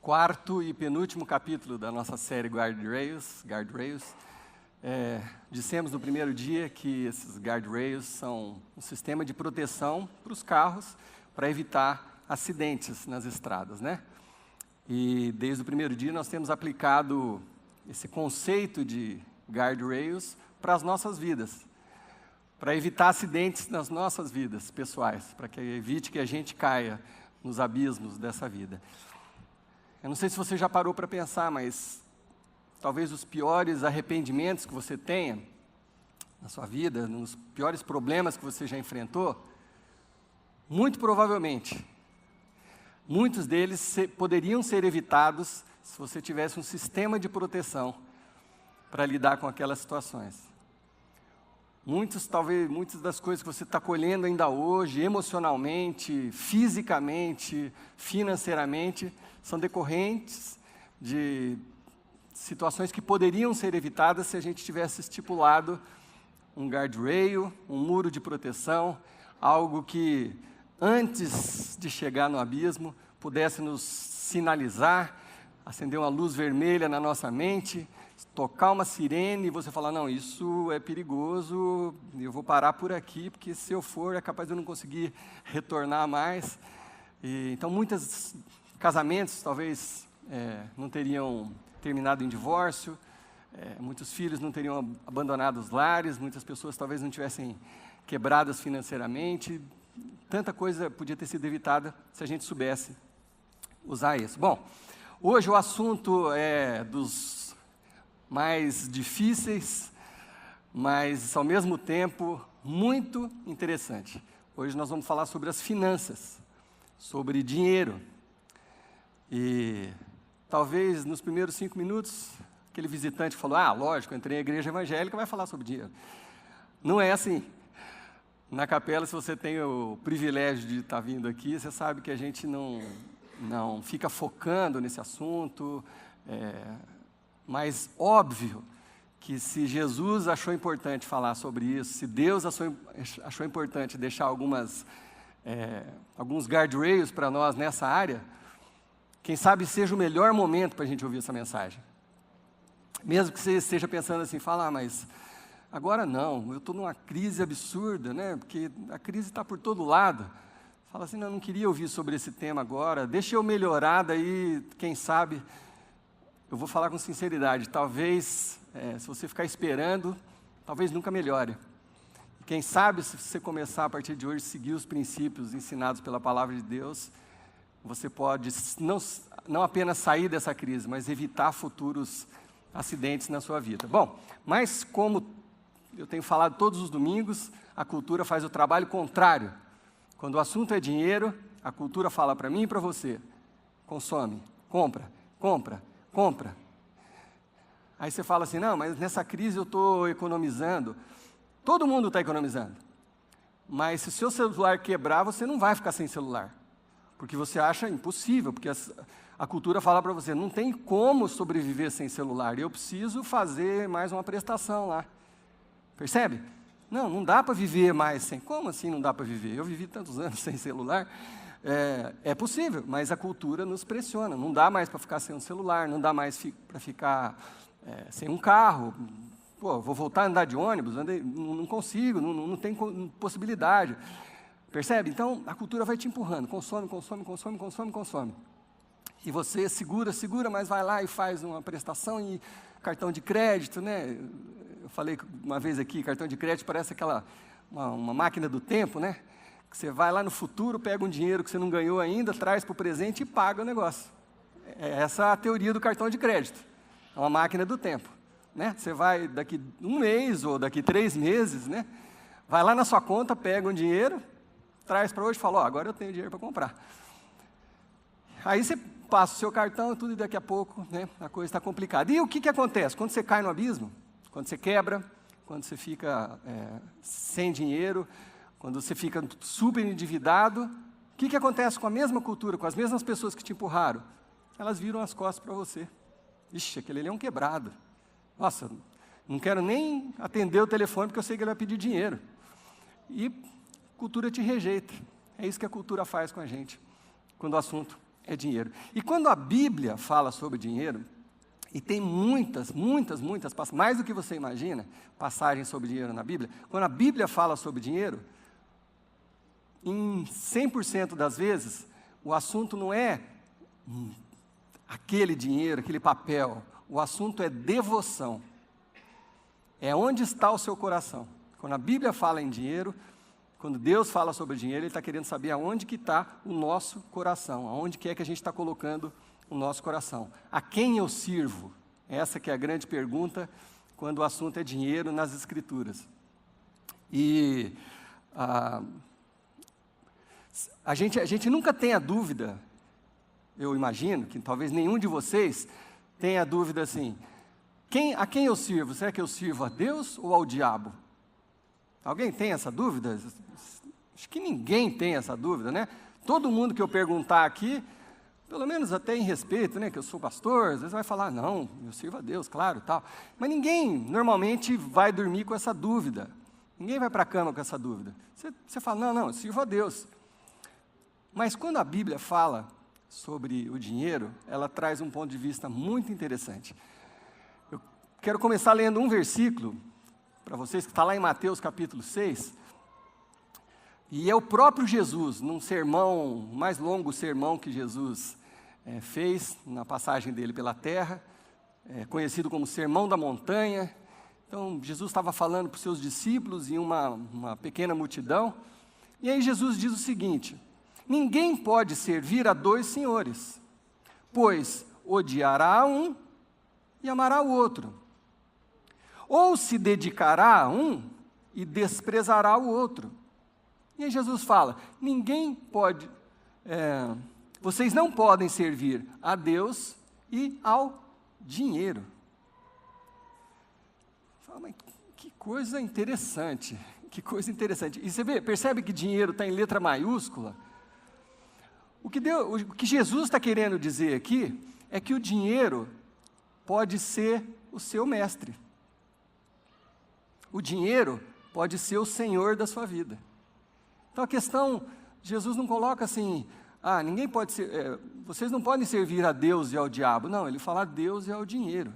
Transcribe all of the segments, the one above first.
quarto e penúltimo capítulo da nossa série Guardrails. Dissemos no primeiro dia que esses guardrails são um sistema de proteção para os carros para evitar acidentes nas estradas, né? E desde o primeiro dia nós temos aplicado esse conceito de guardrails para as nossas vidas, para evitar acidentes nas nossas vidas pessoais, para que evite que a gente caia nos abismos dessa vida. Eu não sei se você já parou para pensar, mas talvez os piores arrependimentos que você tenha na sua vida, nos piores problemas que você já enfrentou, muito provavelmente, muitos deles poderiam ser evitados se você tivesse um sistema de proteção para lidar com aquelas situações. Muitas das coisas que você está colhendo ainda hoje, emocionalmente, fisicamente, financeiramente, são decorrentes de situações que poderiam ser evitadas se a gente tivesse estipulado um guardrail, um muro de proteção, algo que, antes de chegar no abismo, pudesse nos sinalizar, acender uma luz vermelha na nossa mente, tocar uma sirene e você falar, não, isso é perigoso, eu vou parar por aqui, porque se eu for é capaz de eu não conseguir retornar mais. Então, muitos casamentos talvez não teriam terminado em divórcio, muitos filhos não teriam abandonado os lares, muitas pessoas talvez não tivessem quebradas financeiramente, tanta coisa podia ter sido evitada se a gente soubesse usar isso. Bom, hoje o assunto é dos mais difíceis, mas ao mesmo tempo muito interessante. Hoje nós vamos falar sobre as finanças, sobre dinheiro. E talvez nos primeiros 5 minutos, aquele visitante falou, lógico, eu entrei na igreja evangélica, vai falar sobre dinheiro. Não é assim. Na capela, se você tem o privilégio de estar vindo aqui, você sabe que a gente não fica focando nesse assunto, mas óbvio que se Jesus achou importante falar sobre isso, se Deus achou importante deixar alguns guardrails para nós nessa área, quem sabe seja o melhor momento para a gente ouvir essa mensagem. Mesmo que você esteja pensando assim, mas agora não, eu estou numa crise absurda, né? Porque a crise está por todo lado. Fala assim, não queria ouvir sobre esse tema agora, deixa eu melhorar, daí, quem sabe, eu vou falar com sinceridade, talvez, se você ficar esperando, talvez nunca melhore. Quem sabe, se você começar a partir de hoje a seguir os princípios ensinados pela Palavra de Deus, você pode não apenas sair dessa crise, mas evitar futuros acidentes na sua vida. Bom, mas como eu tenho falado todos os domingos, a cultura faz o trabalho contrário. Quando o assunto é dinheiro, a cultura fala para mim e para você, consome, compra, compra, compra. Aí você fala assim, não, mas nessa crise eu estou economizando. Todo mundo está economizando. Mas se o seu celular quebrar, você não vai ficar sem celular. Porque você acha impossível, porque a cultura fala para você, não tem como sobreviver sem celular, eu preciso fazer mais uma prestação lá. Percebe? Não dá para viver mais sem. Como assim não dá para viver? Eu vivi tantos anos sem celular. É possível, mas a cultura nos pressiona. Não dá mais para ficar sem um celular, não dá mais para ficar sem um carro. Vou voltar a andar de ônibus, não consigo, não tem possibilidade. Percebe? Então, a cultura vai te empurrando. Consome, consome, consome, consome, consome. E você segura, mas vai lá e faz uma prestação e cartão de crédito, né? Eu falei uma vez aqui, cartão de crédito parece uma máquina do tempo, né? Que você vai lá no futuro, pega um dinheiro que você não ganhou ainda, traz para o presente e paga o negócio. Essa é a teoria do cartão de crédito. É uma máquina do tempo, né? Você vai daqui 1 mês ou daqui 3 meses, né? Vai lá na sua conta, pega um dinheiro, traz para hoje e fala, agora eu tenho dinheiro para comprar. Aí você passa o seu cartão e tudo, e daqui a pouco, né, a coisa está complicada. E o que acontece? Quando você cai no abismo, quando você quebra, quando você fica sem dinheiro, quando você fica super endividado, o que acontece com a mesma cultura, com as mesmas pessoas que te empurraram? Elas viram as costas para você. Ixi, aquele ali é um quebrado. Nossa, não quero nem atender o telefone porque eu sei que ele vai pedir dinheiro. E a cultura te rejeita. É isso que a cultura faz com a gente, quando o assunto é dinheiro. E quando a Bíblia fala sobre dinheiro, e tem muitas, mais do que você imagina, passagens sobre dinheiro na Bíblia, quando a Bíblia fala sobre dinheiro, em 100% das vezes, o assunto não é aquele dinheiro, aquele papel, o assunto é devoção. É onde está o seu coração. Quando a Bíblia fala em dinheiro, quando Deus fala sobre dinheiro, Ele está querendo saber aonde que está o nosso coração, aonde que é que a gente está colocando o nosso coração. A quem eu sirvo? Essa que é a grande pergunta quando o assunto é dinheiro nas Escrituras. E a gente nunca tem a dúvida, eu imagino que talvez nenhum de vocês tenha a dúvida assim, a quem eu sirvo? Será que eu sirvo a Deus ou ao diabo? Alguém tem essa dúvida? Acho que ninguém tem essa dúvida, né? Todo mundo que eu perguntar aqui, pelo menos até em respeito, né, que eu sou pastor, às vezes vai falar, não, eu sirvo a Deus, claro, tal. Mas ninguém normalmente vai dormir com essa dúvida. Ninguém vai para a cama com essa dúvida. Você fala, não, eu sirvo a Deus. Mas quando a Bíblia fala sobre o dinheiro, ela traz um ponto de vista muito interessante. Eu quero começar lendo um versículo para vocês, que está lá em Mateus capítulo 6, e é o próprio Jesus, num sermão, o mais longo sermão que Jesus fez, na passagem dele pela terra, conhecido como Sermão da Montanha. Então, Jesus estava falando para os seus discípulos e uma pequena multidão, e aí Jesus diz o seguinte, ninguém pode servir a dois senhores, pois odiará um e amará o outro, ou se dedicará a um e desprezará o outro. E aí Jesus fala, vocês não podem servir a Deus e ao dinheiro. Fala, mas que coisa interessante, E você percebe que dinheiro está em letra maiúscula? O que Jesus está querendo dizer aqui é que o dinheiro pode ser o seu mestre. O dinheiro pode ser o senhor da sua vida. Então a questão, Jesus não coloca assim, vocês não podem servir a Deus e ao diabo. Não, ele fala a Deus e ao dinheiro.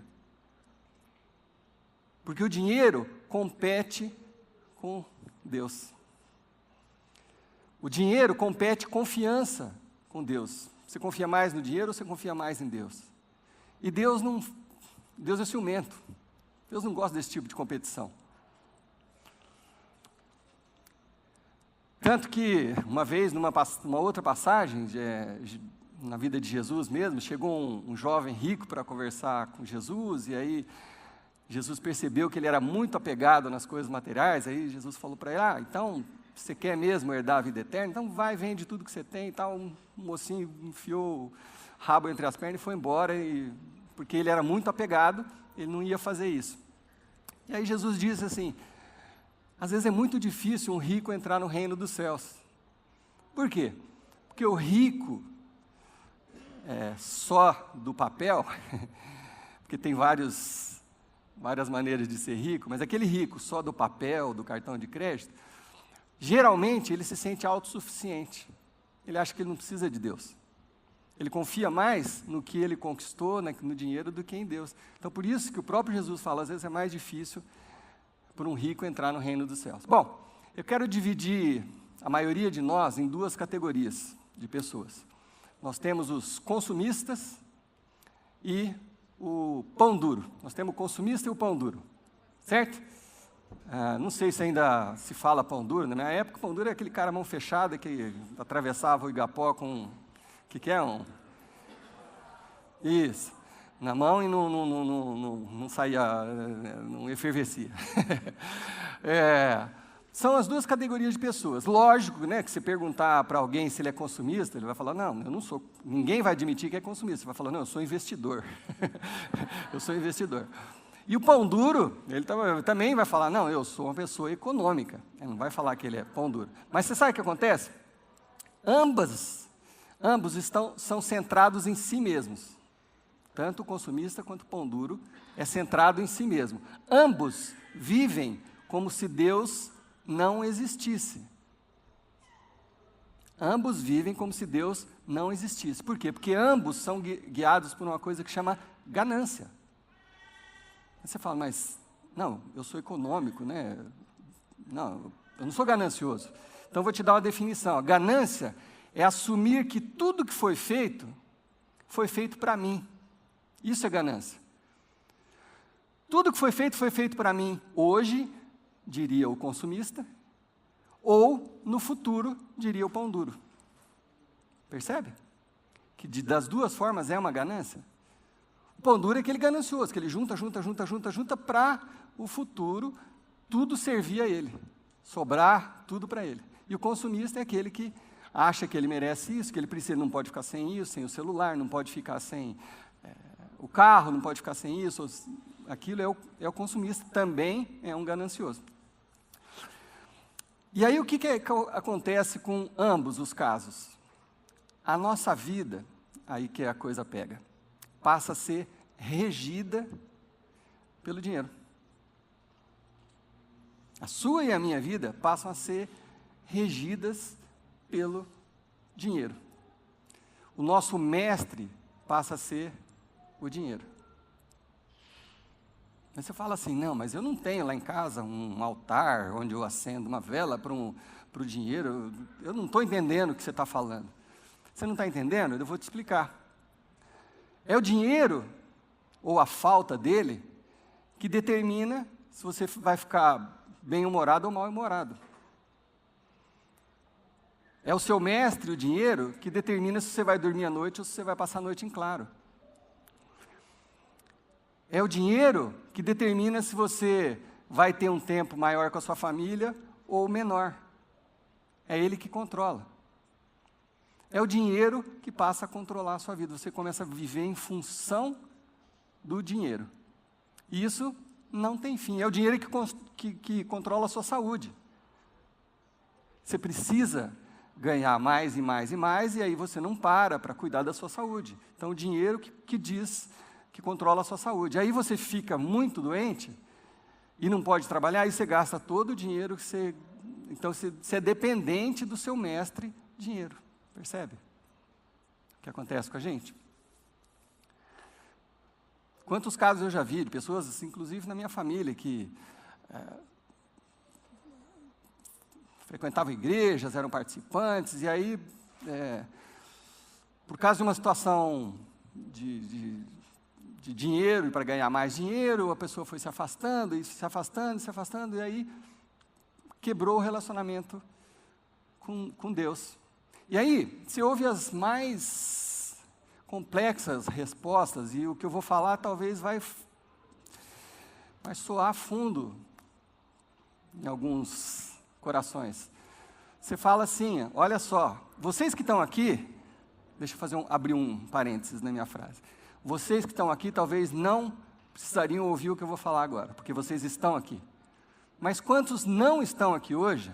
Porque o dinheiro compete com Deus. O dinheiro compete confiança com Deus. Você confia mais no dinheiro ou você confia mais em Deus? E Deus é ciumento. Deus não gosta desse tipo de competição. Tanto que, uma vez, numa outra passagem, na vida de Jesus mesmo, chegou um jovem rico para conversar com Jesus, e aí Jesus percebeu que ele era muito apegado nas coisas materiais, aí Jesus falou para ele, então, você quer mesmo herdar a vida eterna? Então vai, vende tudo que você tem e tal. Um mocinho enfiou o rabo entre as pernas e foi embora, porque ele era muito apegado, ele não ia fazer isso. E aí Jesus disse assim, às vezes é muito difícil um rico entrar no reino dos céus. Por quê? Porque o rico, só do papel, porque tem várias maneiras de ser rico, mas aquele rico só do papel, do cartão de crédito, geralmente ele se sente autossuficiente. Ele acha que ele não precisa de Deus. Ele confia mais no que ele conquistou, no dinheiro, do que em Deus. Então, por isso que o próprio Jesus fala, às vezes é mais difícil por um rico entrar no reino dos céus. Bom, eu quero dividir a maioria de nós em duas categorias de pessoas. Nós temos os consumistas e o pão duro. Nós temos o consumista e o pão duro, certo? Não sei se ainda se fala pão duro. Na minha época, pão duro é aquele cara mão fechada que atravessava o Igapó com... O que é? Isso. Na mão e não saía, não efervescia. São as duas categorias de pessoas. Lógico, né, que se perguntar para alguém se ele é consumista, ele vai falar, não, eu não sou. Ninguém vai admitir que é consumista. Ele vai falar, não, eu sou investidor. Eu sou investidor. E o pão duro, ele também vai falar, não, eu sou uma pessoa econômica. Ele não vai falar que ele é pão duro. Mas você sabe o que acontece? Ambos são centrados em si mesmos. Tanto o consumista quanto o pão duro é centrado em si mesmo. Ambos vivem como se Deus não existisse. Ambos vivem como se Deus não existisse. Por quê? Porque ambos são guiados por uma coisa que chama ganância. Aí você fala, mas, não, eu sou econômico, né? Não, eu não sou ganancioso. Então, eu vou te dar uma definição. A ganância é assumir que tudo que foi feito para mim. Isso é ganância. Tudo que foi feito para mim hoje, diria o consumista, ou no futuro, diria o pão duro. Percebe? Que das duas formas é uma ganância. O pão duro é aquele ganancioso, que ele junta para o futuro tudo servir a ele, sobrar tudo para ele. E o consumista é aquele que acha que ele merece isso, que ele precisa, não pode ficar sem isso, sem o celular, não pode ficar sem o carro, não pode ficar sem isso, aquilo é o consumista, também é um ganancioso. E aí o que acontece com ambos os casos? A nossa vida, aí que a coisa pega, passa a ser regida pelo dinheiro. A sua e a minha vida passam a ser regidas pelo dinheiro. O nosso mestre passa a ser o dinheiro. Mas você fala assim, não, mas eu não tenho lá em casa um altar onde eu acendo uma vela para o dinheiro, eu não estou entendendo o que você está falando. Você não está entendendo? Eu vou te explicar. É o dinheiro, ou a falta dele, que determina se você vai ficar bem-humorado ou mal-humorado. É o seu mestre, o dinheiro, que determina se você vai dormir à noite ou se você vai passar a noite em claro. É o dinheiro que determina se você vai ter um tempo maior com a sua família ou menor. É ele que controla. É o dinheiro que passa a controlar a sua vida. Você começa a viver em função do dinheiro. E isso não tem fim. É o dinheiro que controla a sua saúde. Você precisa ganhar mais e mais e mais, e aí você não para cuidar da sua saúde. Então, o dinheiro que diz que controla a sua saúde. Aí você fica muito doente e não pode trabalhar, aí você gasta todo o dinheiro que você... Então, você é dependente do seu mestre, dinheiro. Percebe o que acontece com a gente? Quantos casos eu já vi de pessoas, inclusive na minha família, que frequentavam igrejas, eram participantes, e aí, por causa de uma situação de dinheiro, e para ganhar mais dinheiro, a pessoa foi se afastando, e aí quebrou o relacionamento com Deus. E aí, se ouve as mais complexas respostas, e o que eu vou falar talvez vai soar fundo em alguns corações. Você fala assim, olha só, vocês que estão aqui, deixa eu abrir um parênteses na minha frase. Vocês que estão aqui talvez não precisariam ouvir o que eu vou falar agora, porque vocês estão aqui. Mas quantos não estão aqui hoje?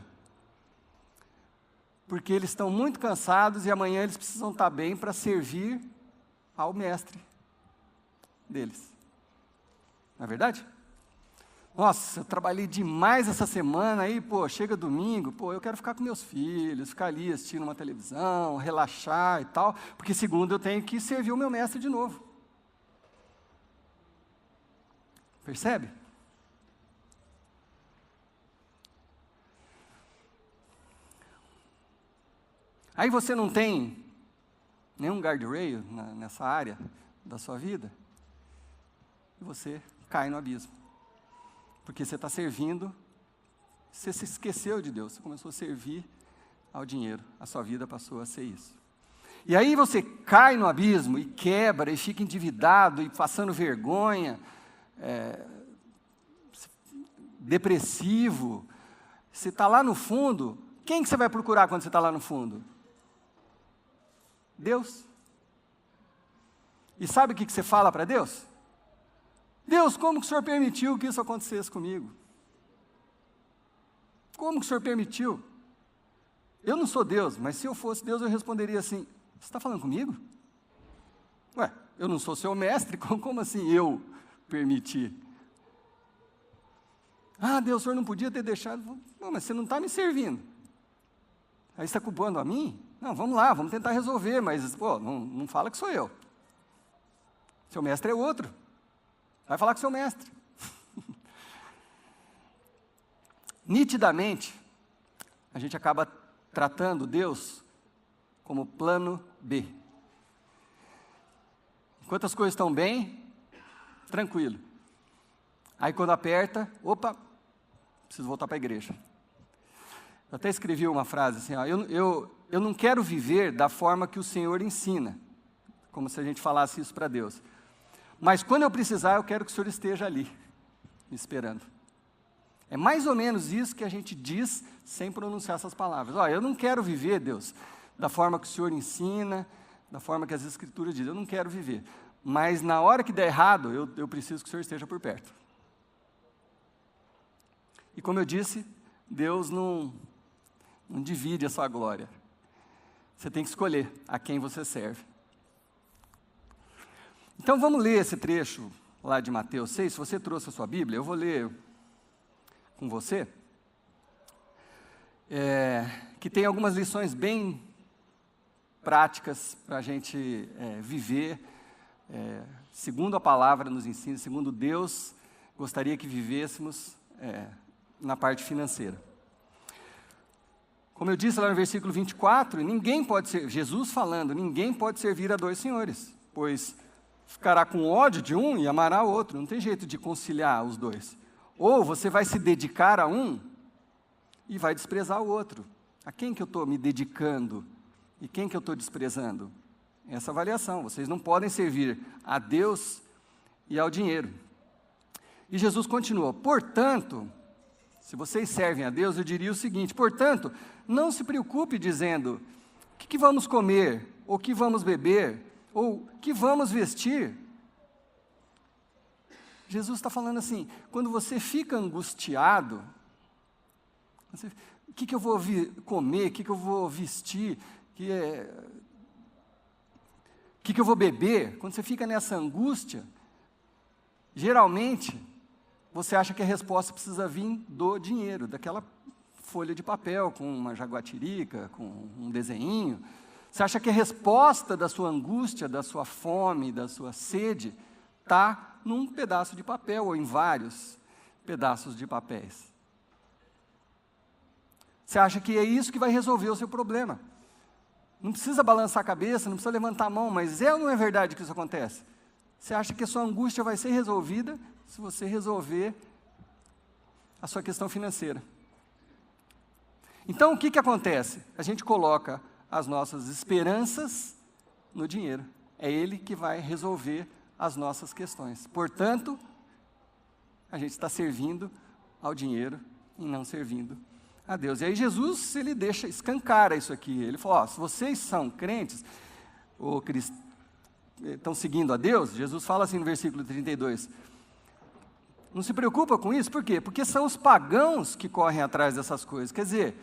Porque eles estão muito cansados e amanhã eles precisam estar bem para servir ao mestre deles. Não é verdade? Nossa, eu trabalhei demais essa semana, aí, chega domingo, eu quero ficar com meus filhos, ficar ali assistindo uma televisão, relaxar e tal, porque segunda eu tenho que servir o meu mestre de novo. Percebe? Aí você não tem nenhum guardrail nessa área da sua vida, e você cai no abismo. Porque você está servindo, você se esqueceu de Deus, você começou a servir ao dinheiro, a sua vida passou a ser isso. E aí você cai no abismo e quebra, e fica endividado, e passando vergonha, depressivo, você está lá no fundo, quem que você vai procurar quando você está lá no fundo? Deus. E sabe o que você fala para Deus? Deus, como que o Senhor permitiu que isso acontecesse comigo? Como que o Senhor permitiu? Eu não sou Deus, mas se eu fosse Deus, eu responderia assim, você está falando comigo? Ué, eu não sou seu mestre, como assim eu permiti? Ah, Deus, o Senhor não podia ter deixado. Não, mas você não está me servindo. Aí você está culpando a mim? Não, vamos lá, vamos tentar resolver, mas, pô, não fala que sou eu. Seu mestre é outro. Vai falar com seu mestre. Nitidamente, a gente acaba tratando Deus como plano B. Enquanto as coisas estão bem, tranquilo. Aí quando aperta, opa, preciso voltar para a igreja. Eu até escrevi uma frase assim, ó, eu não quero viver da forma que o Senhor ensina, como se a gente falasse isso para Deus. Mas quando eu precisar, eu quero que o Senhor esteja ali, me esperando. É mais ou menos isso que a gente diz sem pronunciar essas palavras. Ó, eu não quero viver, Deus, da forma que o Senhor ensina, da forma que as Escrituras dizem. Eu não quero viver. Mas na hora que der errado, eu preciso que o Senhor esteja por perto. E como eu disse, Deus não divide a sua glória. Você tem que escolher a quem você serve. Então vamos ler esse trecho lá de Mateus 6. Se você trouxe a sua Bíblia, eu vou ler com você. Que tem algumas lições bem práticas para a gente viver, segundo a palavra nos ensina, segundo Deus gostaria que vivêssemos na parte financeira. Como eu disse lá no versículo 24, Jesus falando, ninguém pode servir a dois senhores, pois ficará com ódio de um e amará o outro, não tem jeito de conciliar os dois. Ou você vai se dedicar a um e vai desprezar o outro. A quem que eu estou me dedicando e quem que eu estou desprezando? Essa avaliação, vocês não podem servir a Deus e ao dinheiro. E Jesus continua, portanto, se vocês servem a Deus, eu diria o seguinte, portanto, não se preocupe dizendo, o que vamos comer, ou o que vamos beber, ou o que vamos vestir? Jesus está falando assim, quando você fica angustiado, o que eu vou comer, o que eu vou vestir, o que eu vou beber? Quando você fica nessa angústia, geralmente, você acha que a resposta precisa vir do dinheiro, daquela folha de papel com uma jaguatirica, com um desenhinho. Você acha que a resposta da sua angústia, da sua fome, da sua sede, está num pedaço de papel ou em vários pedaços de papéis. Você acha que é isso que vai resolver o seu problema. Não precisa balançar a cabeça, não precisa levantar a mão, mas é ou não é verdade que isso acontece? Você acha que a sua angústia vai ser resolvida se você resolver a sua questão financeira. Então, o que acontece? A gente coloca as nossas esperanças no dinheiro. É ele que vai resolver as nossas questões. Portanto, a gente está servindo ao dinheiro e não servindo a Deus. E aí Jesus, ele escancara isso aqui. Ele falou, se vocês são crentes, ou estão seguindo a Deus, Jesus fala assim no versículo 32, não se preocupa com isso, por quê? Porque são os pagãos que correm atrás dessas coisas. Quer dizer,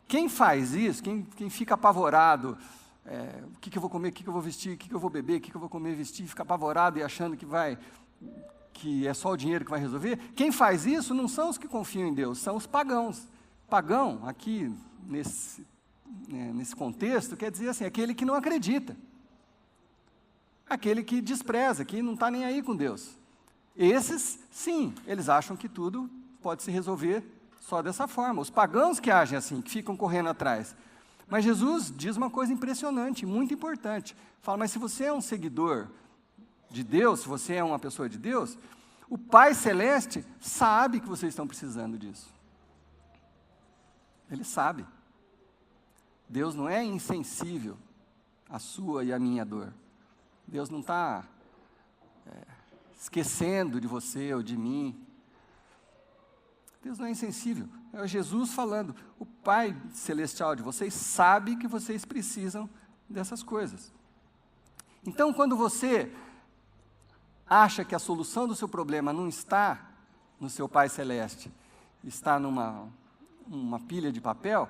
quem faz isso, quem fica apavorado, o que eu vou comer, o que eu vou vestir, o que eu vou beber, o que eu vou comer, vestir, fica apavorado e achando que é só o dinheiro que vai resolver, quem faz isso não são os que confiam em Deus, são os pagãos. Pagão, aqui nesse contexto, quer dizer assim, aquele que não acredita, aquele que despreza, que não está nem aí com Deus. Esses, sim, eles acham que tudo pode se resolver só dessa forma. Os pagãos que agem assim, que ficam correndo atrás. Mas Jesus diz uma coisa impressionante, muito importante. Fala, mas se você é um seguidor de Deus, se você é uma pessoa de Deus, o Pai Celeste sabe que vocês estão precisando disso. Ele sabe. Deus não é insensível à sua e à minha dor. Deus não está esquecendo de você ou de mim. Deus não é insensível. É Jesus falando. O Pai Celestial de vocês sabe que vocês precisam dessas coisas. Então, quando você acha que a solução do seu problema não está no seu Pai Celeste, está numa pilha de papel,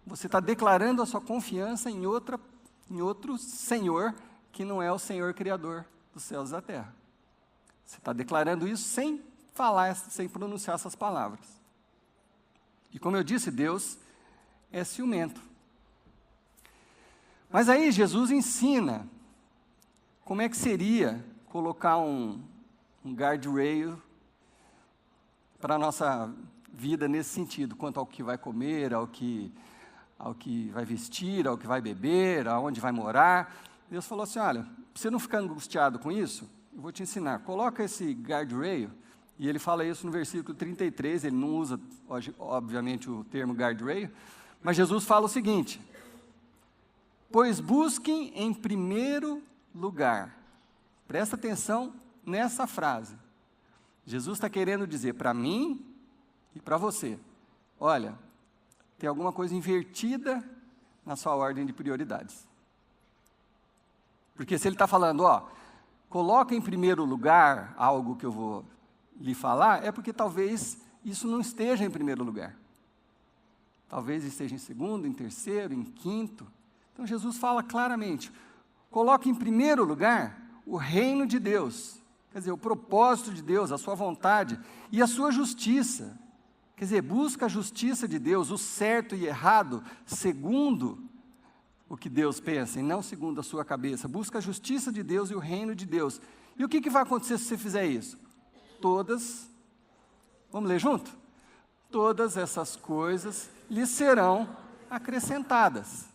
você está declarando a sua confiança em outro Senhor, que não é o Senhor Criador dos céus e da terra. Você está declarando isso sem falar, sem pronunciar essas palavras. E como eu disse, Deus é ciumento. Mas aí Jesus ensina como é que seria colocar um guardrail para a nossa vida nesse sentido, quanto ao que vai comer, ao que vai vestir, ao que vai beber, aonde vai morar. Deus falou assim, olha, para você não ficar angustiado com isso, eu vou te ensinar, coloca esse guardrail, e ele fala isso no versículo 33, ele não usa, obviamente, o termo guardrail, mas Jesus fala o seguinte, pois busquem em primeiro lugar, presta atenção nessa frase, Jesus está querendo dizer para mim e para você, olha, tem alguma coisa invertida na sua ordem de prioridades. Porque se ele está falando, coloca em primeiro lugar algo que eu vou lhe falar, é porque talvez isso não esteja em primeiro lugar. Talvez esteja em segundo, em terceiro, em quinto. Então Jesus fala claramente, coloque em primeiro lugar o reino de Deus, quer dizer, o propósito de Deus, a sua vontade e a sua justiça. Quer dizer, busca a justiça de Deus, o certo e errado, segundo o que Deus pensa, e não segundo a sua cabeça. Busca a justiça de Deus e o reino de Deus. E o que vai acontecer se você fizer isso? Vamos ler junto? Todas essas coisas lhe serão acrescentadas.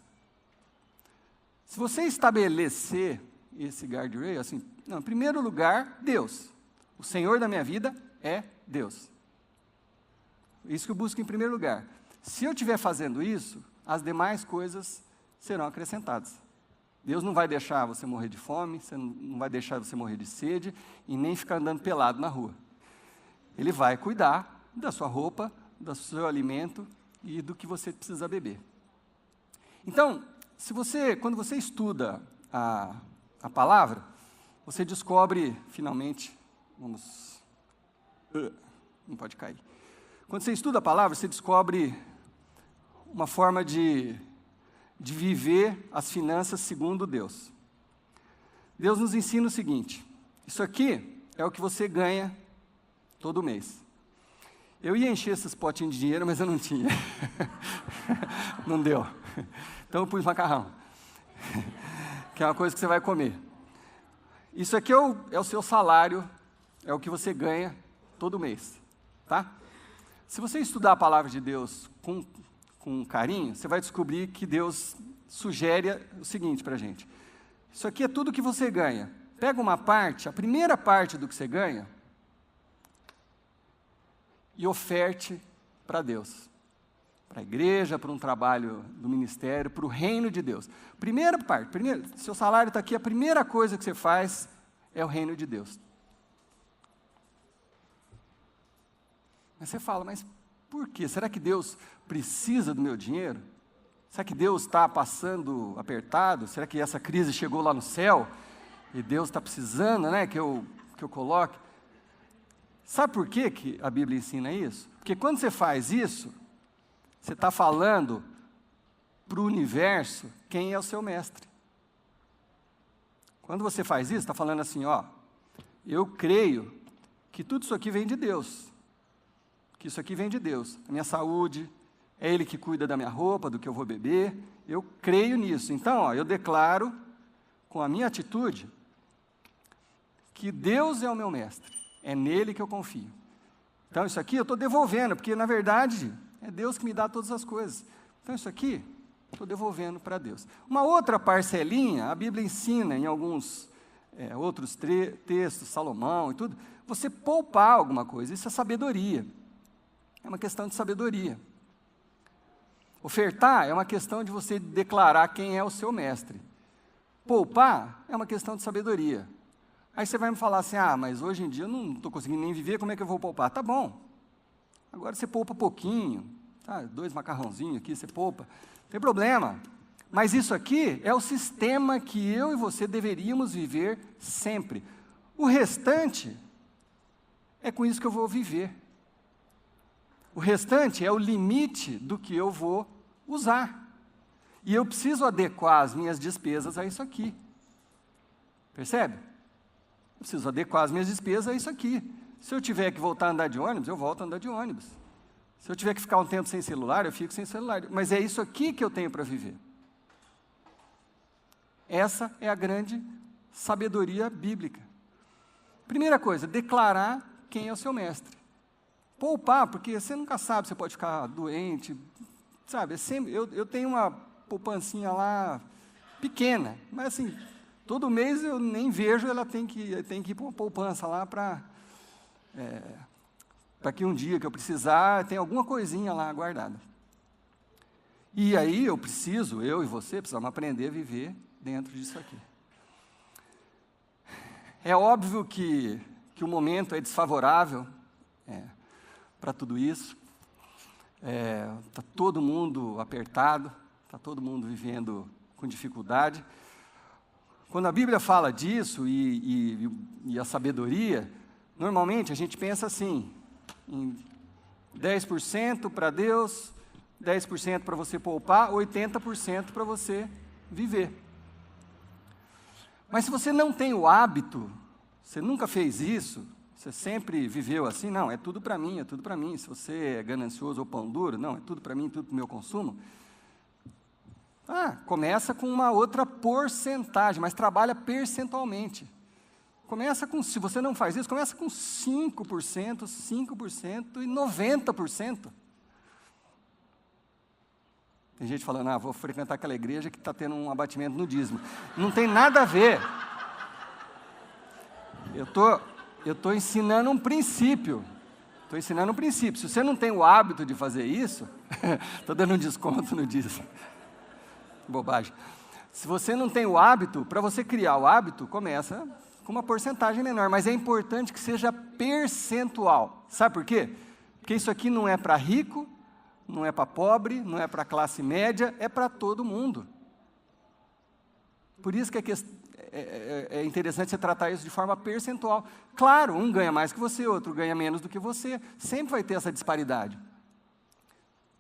Se você estabelecer esse guardrail, assim, não, em primeiro lugar, Deus. O Senhor da minha vida é Deus. Isso que eu busco em primeiro lugar. Se eu estiver fazendo isso, as demais coisas serão acrescentadas. Deus não vai deixar você morrer de fome, não vai deixar você morrer de sede e nem ficar andando pelado na rua. Ele vai cuidar da sua roupa, do seu alimento e do que você precisa beber. Então, quando você estuda a palavra, você descobre, finalmente, não pode cair. Quando você estuda a palavra, você descobre uma forma de viver as finanças segundo Deus. Deus nos ensina o seguinte, isso aqui é o que você ganha todo mês. Eu ia encher esses potinhos de dinheiro, mas eu não tinha. Não deu. Então eu pus macarrão, que é uma coisa que você vai comer. Isso aqui é o seu salário, é o que você ganha todo mês, tá? Se você estudar a palavra de Deus com carinho, você vai descobrir que Deus sugere o seguinte para a gente. Isso aqui é tudo que você ganha. Pega uma parte, a primeira parte do que você ganha, e oferte para Deus. Para a igreja, para um trabalho do ministério, para o reino de Deus. Primeira parte, seu salário está aqui, a primeira coisa que você faz é o reino de Deus. Mas você fala, mas por quê? Será que Deus precisa do meu dinheiro? Será que Deus está passando apertado? Será que essa crise chegou lá no céu? E Deus está precisando, né, que eu coloque? Sabe por quê que a Bíblia ensina isso? Porque quando você faz isso, você está falando para o universo quem é o seu mestre. Quando você faz isso, está falando assim, eu creio que tudo isso aqui vem de Deus. Que isso aqui vem de Deus, a minha saúde, é Ele que cuida da minha roupa, do que eu vou beber, eu creio nisso. Então, eu declaro, com a minha atitude, que Deus é o meu mestre, é nele que eu confio. Então, isso aqui eu estou devolvendo, porque, na verdade, é Deus que me dá todas as coisas. Então, isso aqui, estou devolvendo para Deus. Uma outra parcelinha, a Bíblia ensina em alguns outros textos, Salomão e tudo, você poupar alguma coisa, isso é sabedoria. É uma questão de sabedoria. Ofertar é uma questão de você declarar quem é o seu mestre. Poupar é uma questão de sabedoria. Aí você vai me falar assim, mas hoje em dia eu não estou conseguindo nem viver, como é que eu vou poupar? Tá bom. Agora você poupa pouquinho, tá? 2 macarrãozinhos aqui, você poupa. Não tem problema. Mas isso aqui é o sistema que eu e você deveríamos viver sempre. O restante é com isso que eu vou viver. O restante é o limite do que eu vou usar. E eu preciso adequar as minhas despesas a isso aqui. Percebe? Eu preciso adequar as minhas despesas a isso aqui. Se eu tiver que voltar a andar de ônibus, eu volto a andar de ônibus. Se eu tiver que ficar um tempo sem celular, eu fico sem celular. Mas é isso aqui que eu tenho para viver. Essa é a grande sabedoria bíblica. Primeira coisa, declarar quem é o seu mestre. Poupar, porque você nunca sabe, você pode ficar doente, sabe? Eu tenho uma poupancinha lá pequena, mas assim, todo mês eu nem vejo, ela tem que ir para uma poupança lá para que um dia que eu precisar, tem alguma coisinha lá guardada. E aí eu e você, precisamos aprender a viver dentro disso aqui. É óbvio que o momento é desfavorável para tudo isso. Está todo mundo apertado, está todo mundo vivendo com dificuldade. Quando a Bíblia fala disso e a sabedoria, normalmente a gente pensa assim, em 10% para Deus, 10% para você poupar, 80% para você viver. Mas se você não tem o hábito, você nunca fez isso, você sempre viveu assim, não, é tudo para mim, é tudo para mim. Se você é ganancioso ou pão duro, não, é tudo para mim, tudo para o meu consumo. Começa com uma outra porcentagem, mas trabalha percentualmente. Se você não faz isso, começa com 5%, 5% e 90%. Tem gente falando, vou frequentar aquela igreja que está tendo um abatimento no dízimo. Não tem nada a ver. Eu estou ensinando um princípio. Se você não tem o hábito de fazer isso, estou dando um desconto no dízimo. Bobagem. Se você não tem o hábito, para você criar o hábito, começa com uma porcentagem menor, mas é importante que seja percentual. Sabe por quê? Porque isso aqui não é para rico, não é para pobre, não é para classe média, é para todo mundo. Por isso que é interessante você tratar isso de forma percentual. Claro, um ganha mais que você, outro ganha menos do que você. Sempre vai ter essa disparidade.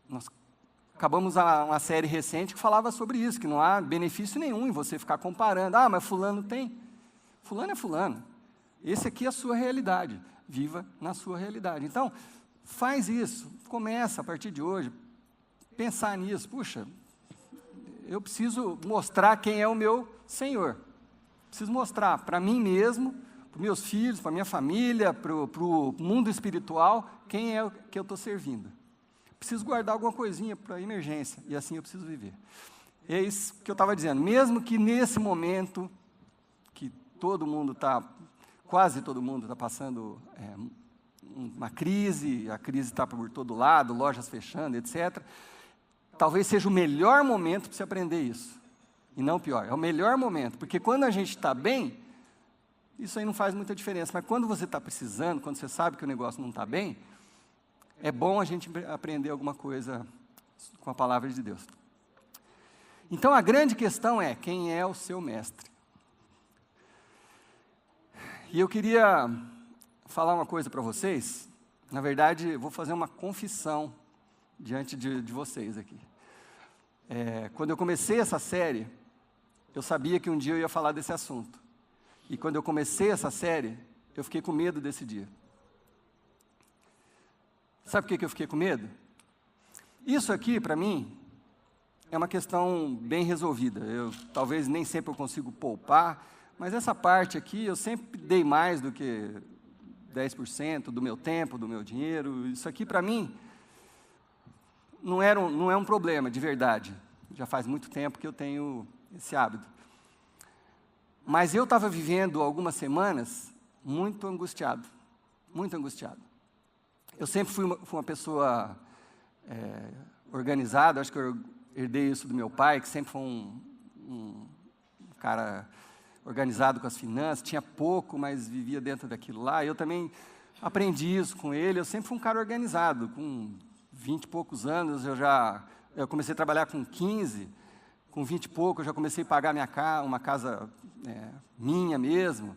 Nós acabamos uma série recente que falava sobre isso, que não há benefício nenhum em você ficar comparando. Mas fulano tem. Fulano é fulano. Esse aqui é a sua realidade. Viva na sua realidade. Então, faz isso. Começa a partir de hoje. Pensar nisso. Puxa, eu preciso mostrar quem é o meu Senhor. Preciso mostrar para mim mesmo, para os meus filhos, para a minha família, para o mundo espiritual, quem é que eu estou servindo. Preciso guardar alguma coisinha para emergência, e assim eu preciso viver. É isso que eu estava dizendo. Mesmo que nesse momento, que quase todo mundo está passando uma crise, a crise está por todo lado, lojas fechando, etc., talvez seja o melhor momento para você aprender isso. E não o pior, é o melhor momento, porque quando a gente está bem, isso aí não faz muita diferença, mas quando você está precisando, quando você sabe que o negócio não está bem, é bom a gente aprender alguma coisa com a palavra de Deus. Então a grande questão é, quem é o seu mestre? E eu queria falar uma coisa para vocês, na verdade, vou fazer uma confissão diante de vocês aqui. Quando eu comecei essa série, eu sabia que um dia eu ia falar desse assunto. E quando eu comecei essa série, eu fiquei com medo desse dia. Sabe por que eu fiquei com medo? Isso aqui, para mim, é uma questão bem resolvida. Talvez nem sempre eu consigo poupar, mas essa parte aqui eu sempre dei mais do que 10% do meu tempo, do meu dinheiro. Isso aqui, para mim, não é um problema, de verdade. Já faz muito tempo que eu tenho esse hábito. Mas eu estava vivendo algumas semanas muito angustiado. Muito angustiado. Eu sempre fui uma pessoa organizada, acho que eu herdei isso do meu pai, que sempre foi um cara organizado com as finanças, tinha pouco, mas vivia dentro daquilo lá. Eu também aprendi isso com ele, eu sempre fui um cara organizado. Com 20 e poucos anos, eu comecei a trabalhar com 15, com 20 e pouco eu já comecei a pagar uma casa minha mesmo,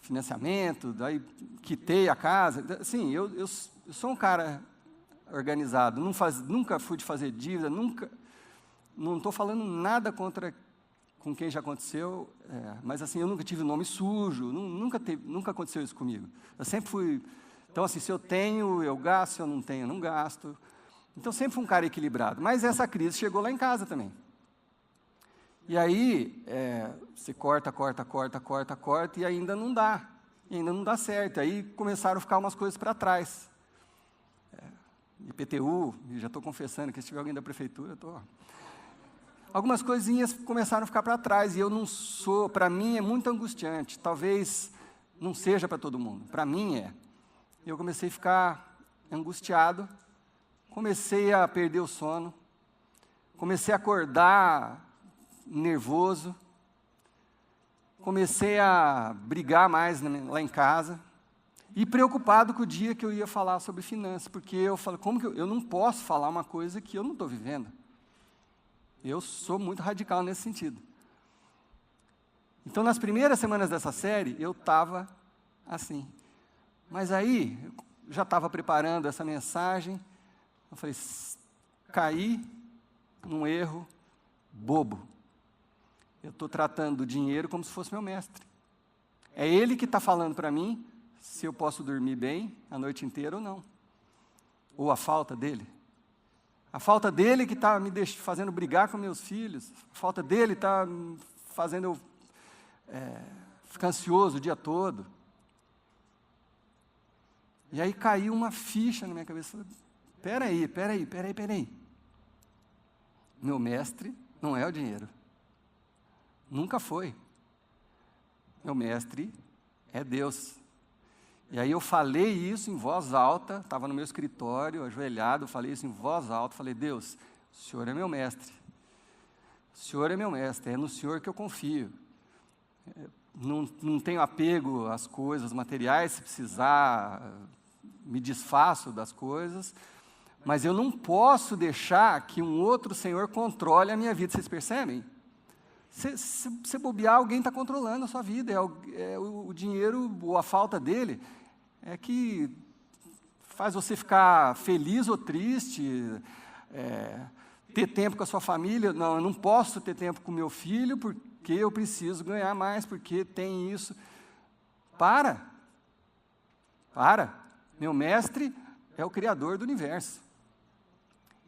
financiamento, daí quitei a casa. Assim, eu sou um cara organizado, nunca fui de fazer dívida, não estou falando nada com quem já aconteceu, mas assim, eu nunca tive nome sujo, nunca aconteceu isso comigo. Eu sempre fui, então assim, se eu tenho, eu gasto, se eu não tenho, eu não gasto. Então sempre fui um cara equilibrado, mas essa crise chegou lá em casa também. E aí, você corta, e ainda não dá. E ainda não dá certo. Aí começaram a ficar umas coisas para trás. IPTU, já estou confessando que se tiver alguém da prefeitura, algumas coisinhas começaram a ficar para trás, e eu não sou, para mim é muito angustiante, talvez não seja para todo mundo, para mim é. Eu comecei a ficar angustiado, comecei a perder o sono, comecei a acordar nervoso, comecei a brigar mais lá em casa, e preocupado com o dia que eu ia falar sobre finanças, porque eu falo, como que eu não posso falar uma coisa que eu não estou vivendo? Eu sou muito radical nesse sentido. Então, nas primeiras semanas dessa série, eu estava assim. Mas aí, eu já estava preparando essa mensagem, eu falei, caí num erro bobo. Eu estou tratando o dinheiro como se fosse meu mestre. É ele que está falando para mim se eu posso dormir bem a noite inteira ou não. Ou a falta dele. A falta dele que está me fazendo brigar com meus filhos. A falta dele está fazendo eu ficar ansioso o dia todo. E aí caiu uma ficha na minha cabeça. Peraí. Meu mestre não é o dinheiro. Nunca foi. Meu mestre é Deus. E aí eu falei isso em voz alta, estava no meu escritório, ajoelhado, falei isso em voz alta, falei, Deus, o Senhor é meu mestre. O Senhor é meu mestre, é no Senhor que eu confio. Não tenho apego às coisas materiais, se precisar, me desfaço das coisas, mas eu não posso deixar que um outro Senhor controle a minha vida, vocês percebem? Se bobear, alguém está controlando a sua vida, o dinheiro ou a falta dele é que faz você ficar feliz ou triste, ter tempo com a sua família. Não, eu não posso ter tempo com meu filho porque eu preciso ganhar mais, porque tem isso. Para. Meu mestre é o Criador do universo.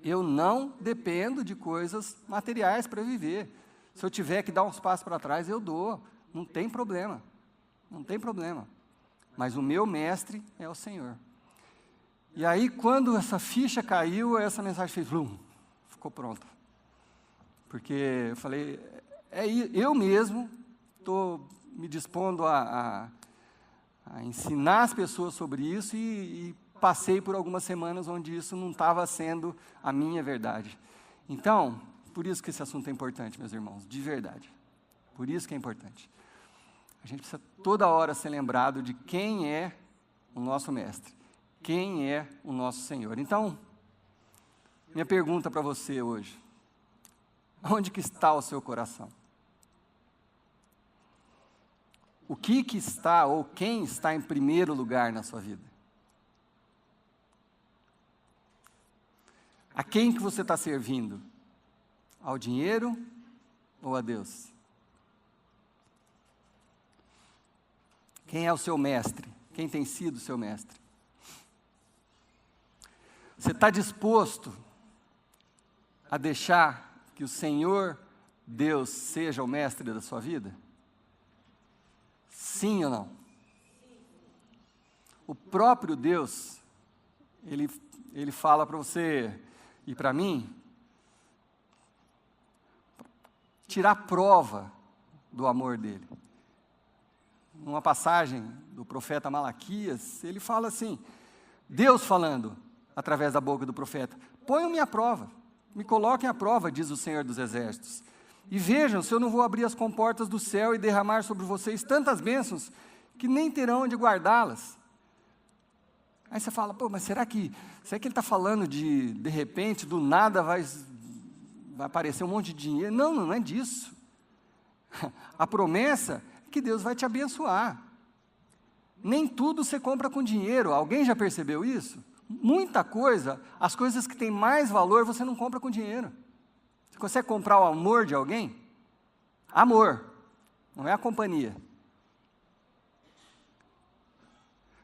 Eu não dependo de coisas materiais para viver. Se eu tiver que dar uns passos para trás, eu dou. Não tem problema. Mas o meu mestre é o Senhor. E aí, quando essa ficha caiu, essa mensagem fez blum, ficou pronta. Porque eu falei, eu mesmo estou me dispondo a ensinar as pessoas sobre isso e passei por algumas semanas onde isso não estava sendo a minha verdade. Então, por isso que esse assunto é importante, meus irmãos, de verdade. Por isso que é importante. A gente precisa toda hora ser lembrado de quem é o nosso mestre, quem é o nosso Senhor. Então, minha pergunta para você hoje, onde que está o seu coração? O que está ou quem está em primeiro lugar na sua vida? A quem que você está servindo? Ao dinheiro ou a Deus? Quem é o seu mestre? Quem tem sido o seu mestre? Você está disposto a deixar que o Senhor Deus seja o mestre da sua vida? Sim ou não? O próprio Deus, Ele fala para você e para mim, tirar prova do amor dele. Numa passagem do profeta Malaquias, ele fala assim, Deus falando através da boca do profeta, ponham-me à prova, me coloquem à prova, diz o Senhor dos Exércitos, e vejam se eu não vou abrir as comportas do céu e derramar sobre vocês tantas bênçãos que nem terão onde guardá-las. Aí você fala, mas será que ele está falando de repente, do nada vai aparecer um monte de dinheiro? Não é disso. A promessa é que Deus vai te abençoar. Nem tudo você compra com dinheiro. Alguém já percebeu isso? Muita coisa, as coisas que têm mais valor, você não compra com dinheiro. Você consegue comprar o amor de alguém? Amor, não é a companhia.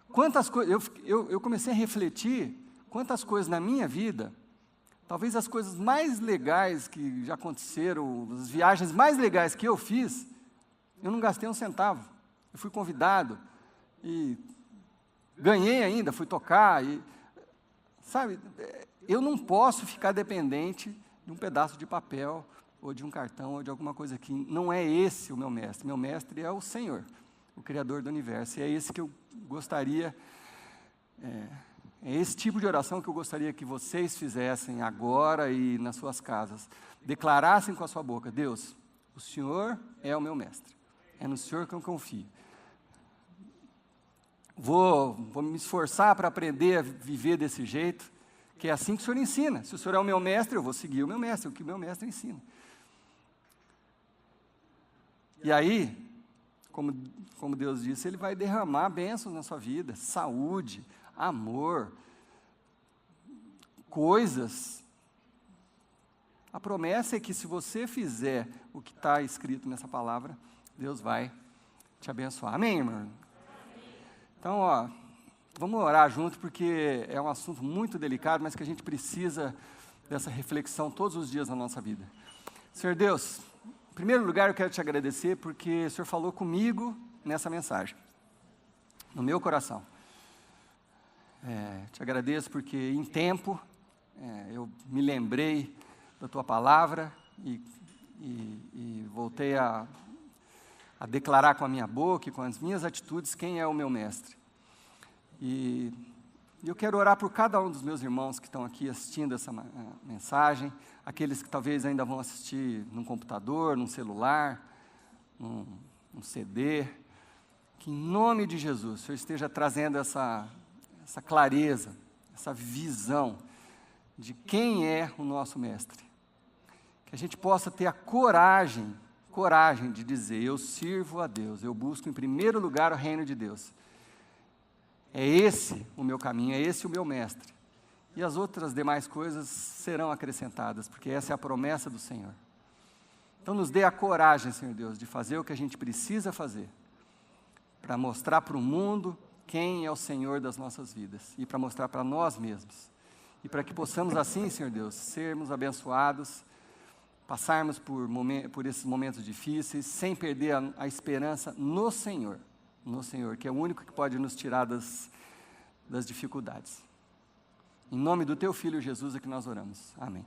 Quantas coisas, eu comecei a refletir, quantas coisas na minha vida Talvez as coisas mais legais que já aconteceram, as viagens mais legais que eu fiz, eu não gastei um centavo. Eu fui convidado e ganhei ainda, fui tocar. Sabe, eu não posso ficar dependente de um pedaço de papel, ou de um cartão, ou de alguma coisa aqui. Não é esse o meu mestre. Meu mestre é o Senhor, o Criador do universo. E é esse que eu gostaria, é esse tipo de oração que eu gostaria que vocês fizessem agora e nas suas casas. Declarassem com a sua boca: Deus, o Senhor é o meu mestre. É no Senhor que eu confio. Vou me esforçar para aprender a viver desse jeito, que é assim que o Senhor ensina. Se o Senhor é o meu mestre, eu vou seguir o meu mestre, o que o meu mestre ensina. E aí, como Deus disse, Ele vai derramar bênçãos na sua vida, saúde, amor, coisas. A promessa é que se você fizer o que está escrito nessa palavra, Deus vai te abençoar. Amém, irmão? Então, vamos orar junto, porque é um assunto muito delicado, mas que a gente precisa dessa reflexão todos os dias na nossa vida. Senhor Deus, em primeiro lugar eu quero te agradecer, porque o Senhor falou comigo nessa mensagem, no meu coração. Te agradeço porque em tempo eu me lembrei da Tua palavra e voltei a declarar com a minha boca e com as minhas atitudes quem é o meu mestre. E eu quero orar por cada um dos meus irmãos que estão aqui assistindo essa mensagem, aqueles que talvez ainda vão assistir num computador, num celular, num CD, que em nome de Jesus o Senhor esteja trazendo essa clareza, essa visão de quem é o nosso mestre. Que a gente possa ter a coragem de dizer: eu sirvo a Deus, eu busco em primeiro lugar o reino de Deus. É esse o meu caminho, é esse o meu mestre. E as outras demais coisas serão acrescentadas, porque essa é a promessa do Senhor. Então nos dê a coragem, Senhor Deus, de fazer o que a gente precisa fazer, para mostrar para o mundo quem é o Senhor das nossas vidas, e para mostrar para nós mesmos. E para que possamos assim, Senhor Deus, sermos abençoados, passarmos por esses momentos difíceis, sem perder a esperança no Senhor, que é o único que pode nos tirar das dificuldades. Em nome do Teu Filho Jesus é que nós oramos. Amém.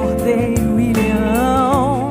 Cordeiro e leão,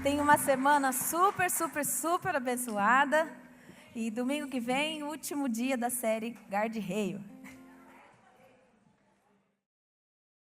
Tenha uma semana super abençoada. E domingo que vem, último dia da série Guarde-Reio.